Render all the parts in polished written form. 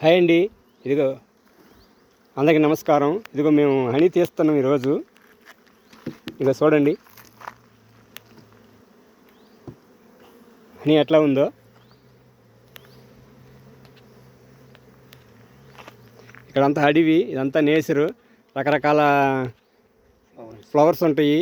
Hi అండి. ఇదిగో అందరికీ నమస్కారం. ఇదిగో మేము హనీ తీస్తున్నాం ఈరోజు. ఇదిగో చూడండి హనీ ఎట్లా ఉందో. ఇక్కడంతా అడవి, ఇదంతా నేచరు, రకరకాల ఫ్లవర్స్ ఉంటాయి.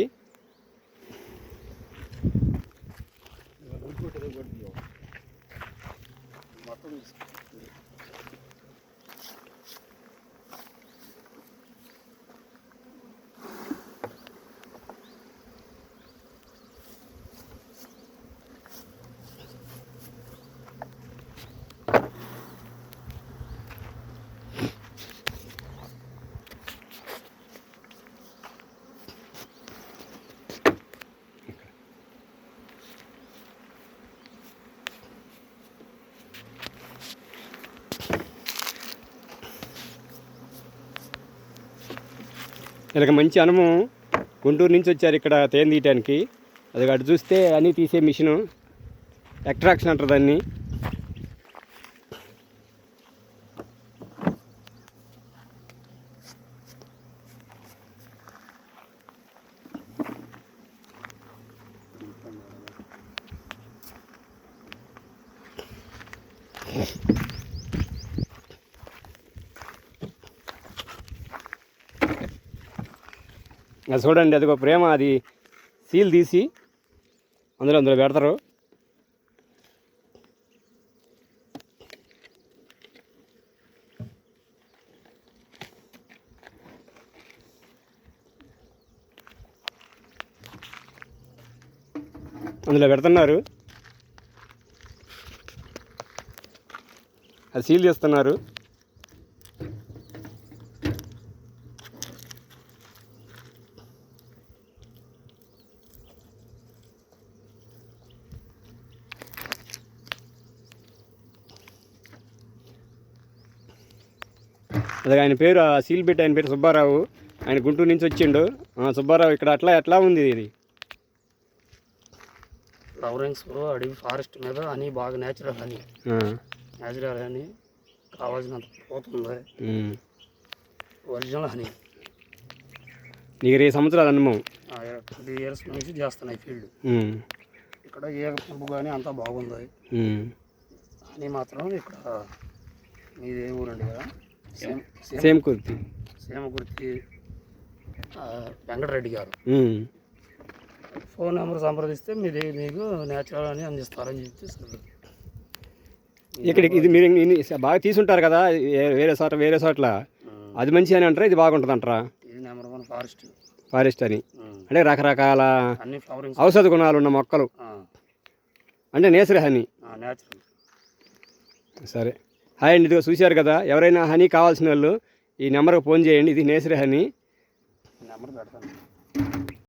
వీళ్ళకి మంచి అనుభవం. గుంటూరు నుంచి వచ్చారు ఇక్కడ తేనె తీయటానికి. అది అటు చూస్తే అన్నీ తీసే మిషను, ఎక్స్ట్రాక్షన్ అంటారు దాన్ని. అది చూడండి, అదిగో ప్రేమ, అది సీల్ తీసి అందులో పెడతారు. అందులో పెడుతున్నారు, అది సీల్ చేస్తున్నారు. అదే ఆయన పేరు, ఆ సీల్ పెట్టి ఆయన పేరు సుబ్బారావు. ఆయన గుంటూరు నుంచి వచ్చిండు. సుబ్బారావు, ఇక్కడ ఎట్లా ఉంది ఇది? ఫ్లవరింగ్స్ అడవి ఫారెస్ట్ మీద హనీ బాగా న్యాచురల్ హనీ కావాల్సినంత పోతుంది. Original honey. నీకు 20 సంవత్సరాల అనుభవం. 3 years నుంచి చేస్తున్నాయి ఫీల్డ్. ఇక్కడ ఏ పంపు కానీ అంతా బాగుంది. హనీ మాత్రం ఇక్కడ మీది ఏ ఊరండి కదా? సేమకుర్తి వెంకటరెడ్డి గారు. ఫోన్ నెంబర్ సంప్రదిస్తే మీకు న్యాచురల్ అని అందిస్తారని చెప్పి. ఇక్కడికి ఇది మీరు బాగా తీసుంటారు కదా వేరే చోట్ల, అది మంచి అని అంటారా, ఇది బాగుంటుంది అంటారా? ఇది నెంబర్ 1 ఫారెస్ట్ అని అంటే రకరకాల అన్ని ఫ్లవరింగ్ ఔషధ గుణాలు ఉన్న మొక్కలు అంటే నేచర్ హనీ. సరే, హాయ్ అండి. ఇదిగో చూశారు కదా, ఎవరైనా హనీ కావాల్సిన వాళ్ళు ఈ నెంబర్కి ఫోన్ చేయండి. ఇది నేచర్ హనీ. నెంబర్ పెడతాను.